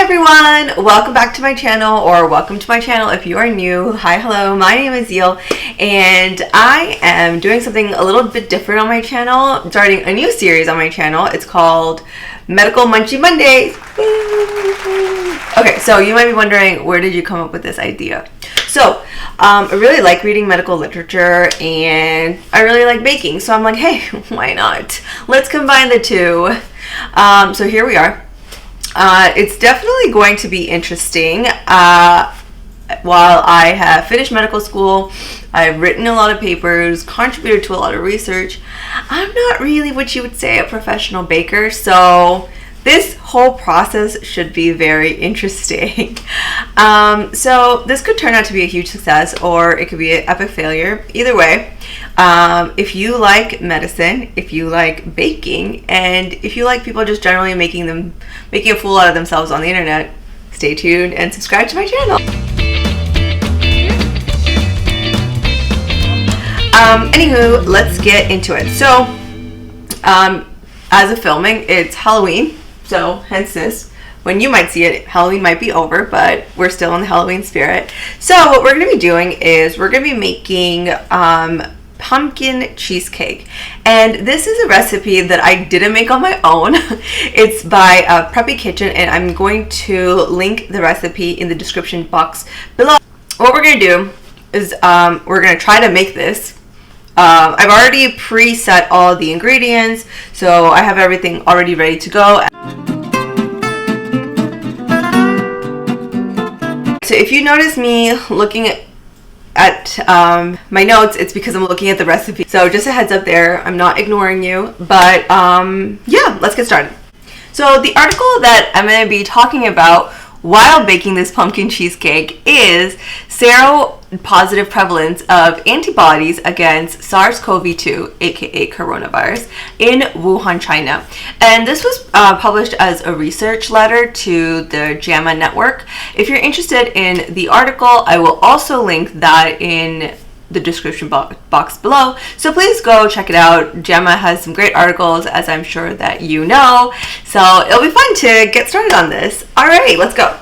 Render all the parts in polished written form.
everyone, welcome back to my channel, or welcome to my channel if you are new. Hi, hello, my name is Yil, and I am doing something a little bit different on my channel, starting a new series on my channel. It's called Medical Munchie Mondays. Okay, so you might be wondering, where did you come up with this idea? So, I really like reading medical literature, and I really like baking, so I'm like, hey, why not? Let's combine the two. So here we are. It's definitely going to be interesting. While I have finished medical school, I've written a lot of papers, contributed to a lot of research, I'm not really what you would say a professional baker, so this whole process should be very interesting. So this could turn out to be a huge success, or it could be an epic failure. Either way, if you like medicine, if you like baking, and if you like people just generally making a fool out of themselves on the internet, stay tuned and subscribe to my channel. Anywho, let's get into it. So, as of filming, it's Halloween. So, hence this. When you might see it, Halloween might be over, but we're still in the Halloween spirit. So, what we're going to be doing is we're going to be making pumpkin cheesecake. And this is a recipe that I didn't make on my own. It's by Preppy Kitchen, and I'm going to link the recipe in the description box below. What we're going to do is we're going to try to make this. I've already preset all the ingredients, so I have everything already ready to go. So if you notice me looking at my notes, it's because I'm looking at the recipe. So just a heads up there, I'm not ignoring you, but yeah, let's get started. So the article that I'm going to be talking about while baking this pumpkin cheesecake is Seropositive Prevalence of Antibodies against SARS-CoV2, aka coronavirus, in Wuhan, China. And this was published as a research letter to the JAMA Network. If you're interested in the article, I will also link that in the description box below, so please go check it out. JAMA has some great articles, as I'm sure that you know, so it'll be fun to get started on this. Alright, let's go.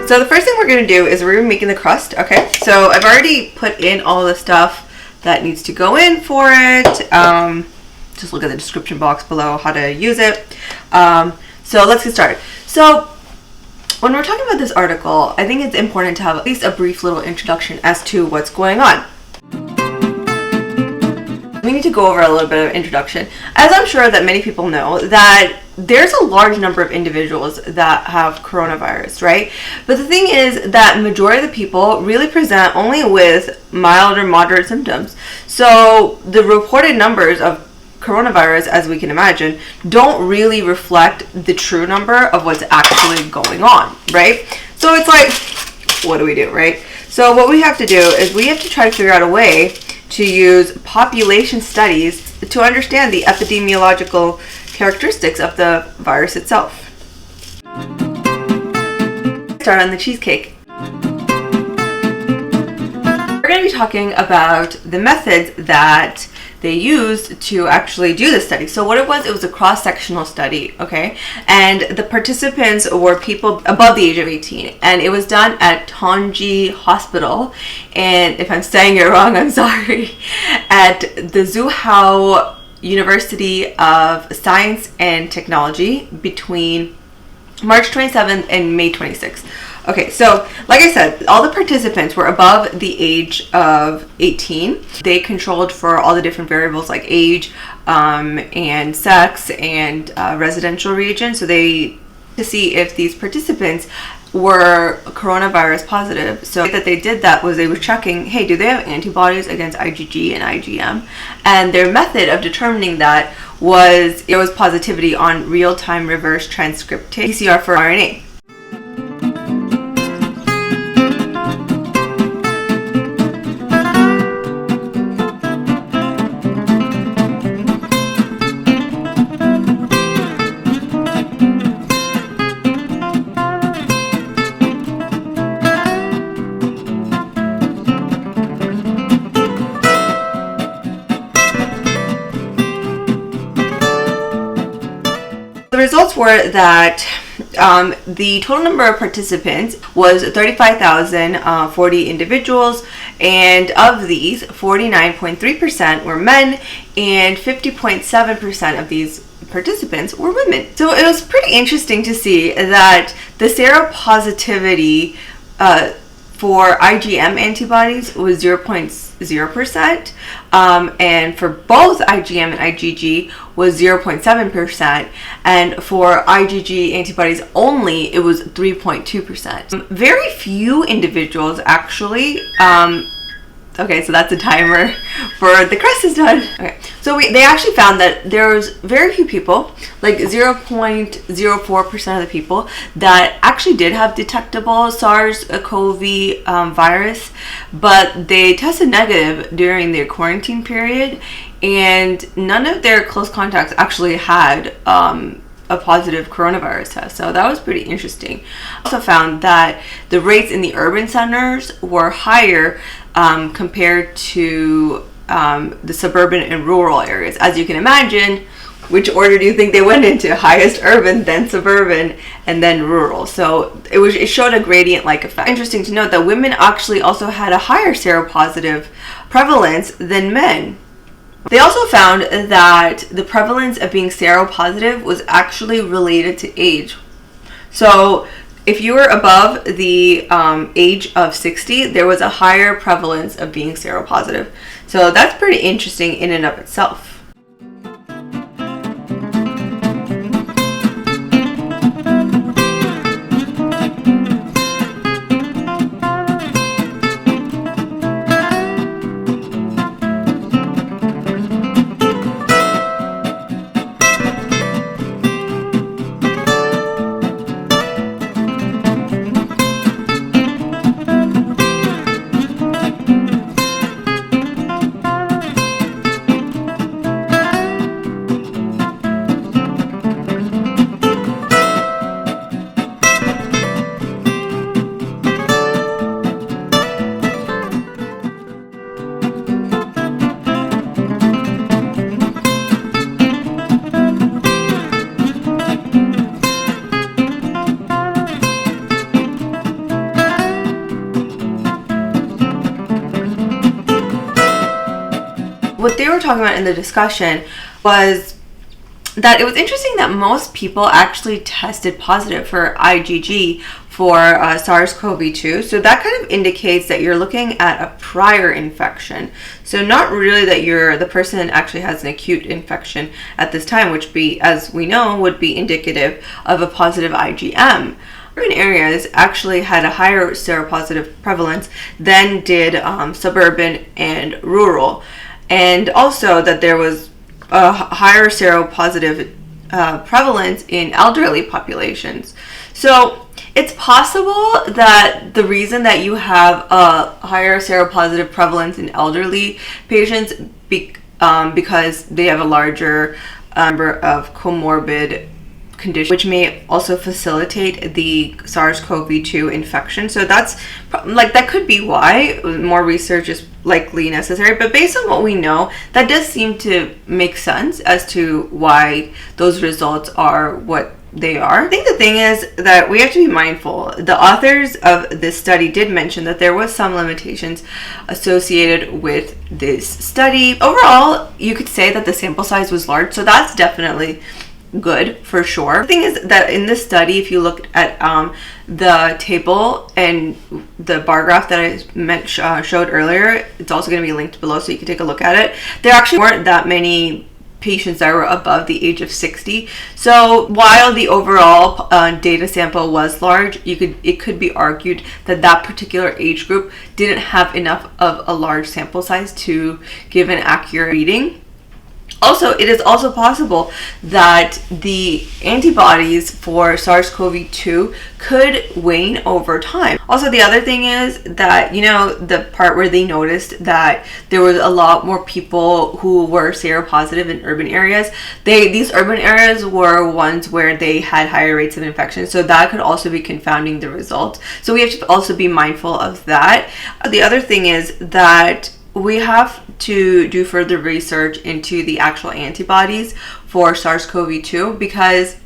So the first thing we're going to do is we're making the crust. Okay, so I've already put in all the stuff that needs to go in for it. Just look at the description box below how to use it. So let's get started. So when we're talking about this article, I think it's important to have at least a brief little introduction as to what's going on. We need to go over a little bit of introduction. As I'm sure that many people know, that there's a large number of individuals that have coronavirus, right? But the thing is that majority of the people really present only with mild or moderate symptoms. So the reported numbers of coronavirus, as we can imagine, don't really reflect the true number of what's actually going on, right? So it's like, what do we do, right? So what we have to do is we have to try to figure out a way to use population studies to understand the epidemiological characteristics of the virus itself. Start on the cheesecake. We're going to be talking about the methods that they used to actually do this study. So what it was a cross-sectional study, okay? And the participants were people above the age of 18. And it was done at Munchie Hospital. And if I'm saying it wrong, I'm sorry. At the Wuhan University of Science and Technology between March 27th and May 26th. Okay, so like I said, all the participants were above the age of 18. They controlled for all the different variables like age and sex and residential region. So they to see if these participants were coronavirus positive. So the way that they did that was they were checking, hey, do they have antibodies against IgG and IgM? And their method of determining that was positivity on real-time reverse transcriptase PCR for RNA. results were that the total number of participants was 35,040 individuals, and of these, 49.3% were men, and 50.7% of these participants were women. So it was pretty interesting to see that the seropositivity for IgM antibodies was 0.0%, and for both IgM and IgG was 0.7%, and for IgG antibodies only, it was 3.2%. Very few individuals actually, okay, so that's a timer for the crest is done. Okay, so they actually found that there was very few people, like 0.04% of the people, that actually did have detectable SARS-CoV virus, but they tested negative during their quarantine period, and none of their close contacts actually had a positive coronavirus test. So that was pretty interesting. Also found that the rates in the urban centers were higher compared to the suburban and rural areas. As you can imagine, which order do you think they went into? Highest urban, then suburban, and then rural. So it showed a gradient-like effect. Interesting to note that women actually also had a higher seropositive prevalence than men. They also found that the prevalence of being seropositive was actually related to age. So if you were above the age of 60, there was a higher prevalence of being seropositive. So that's pretty interesting in and of itself. What they were talking about in the discussion was that it was interesting that most people actually tested positive for IgG for SARS-CoV2. So that kind of indicates that you're looking at a prior infection. So not really that the person actually has an acute infection at this time, which as we know, would be indicative of a positive IgM. Urban areas actually had a higher seropositive prevalence than did suburban and rural. And also that there was a higher seropositive prevalence in elderly populations. So it's possible that the reason that you have a higher seropositive prevalence in elderly patients because they have a larger number of comorbid conditions, which may also facilitate the SARS-CoV2 infection. So that could be why more research is likely necessary, but based on what we know, that does seem to make sense as to why those results are what they are. I think the thing is that we have to be mindful. The authors of this study did mention that there was some limitations associated with this study. Overall, you could say that the sample size was large, so that's definitely good for sure. The thing is that in this study, if you look at the table and the bar graph that I showed earlier, it's also going to be linked below so you can take a look at it. There actually weren't that many patients that were above the age of 60. So while the overall data sample was large, it could be argued that that particular age group didn't have enough of a large sample size to give an accurate reading. Also, it is also possible that the antibodies for SARS-CoV-2 could wane over time. Also, the other thing is that, the part where they noticed that there was a lot more people who were seropositive in urban areas, these urban areas were ones where they had higher rates of infection, so that could also be confounding the result. So we have to also be mindful of that. The other thing is that we have to do further research into the actual antibodies for SARS-CoV-2 because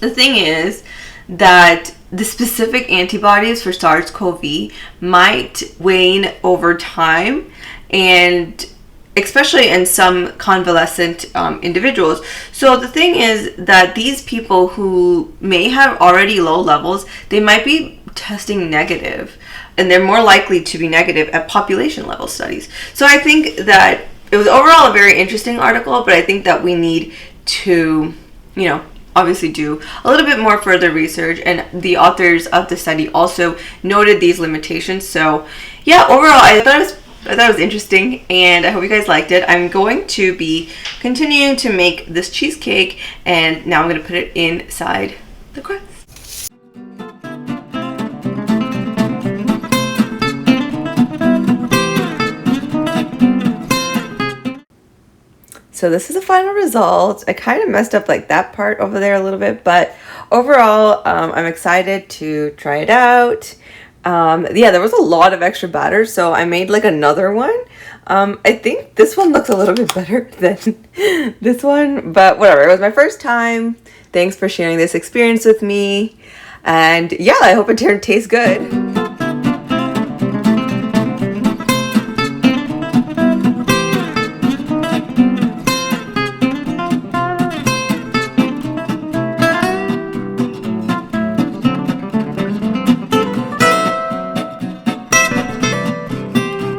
The thing is that the specific antibodies for SARS-CoV might wane over time, and especially in some convalescent individuals. So the thing is that these people who may have already low levels, they might be testing negative, and they're more likely to be negative at population level studies. So I think that it was overall a very interesting article, but I think that we need to, obviously do a little bit more further research, and the authors of the study also noted these limitations. So yeah, overall I thought it was interesting, and I hope you guys liked it. I'm going to be continuing to make this cheesecake, and now I'm going to put it inside the crust. So this is the final result. I kind of messed up like that part over there a little bit, but overall, I'm excited to try it out. Yeah, there was a lot of extra batter, so I made like another one. I think this one looks a little bit better than this one, but whatever. It was my first time. Thanks for sharing this experience with me. And yeah, I hope it tastes good.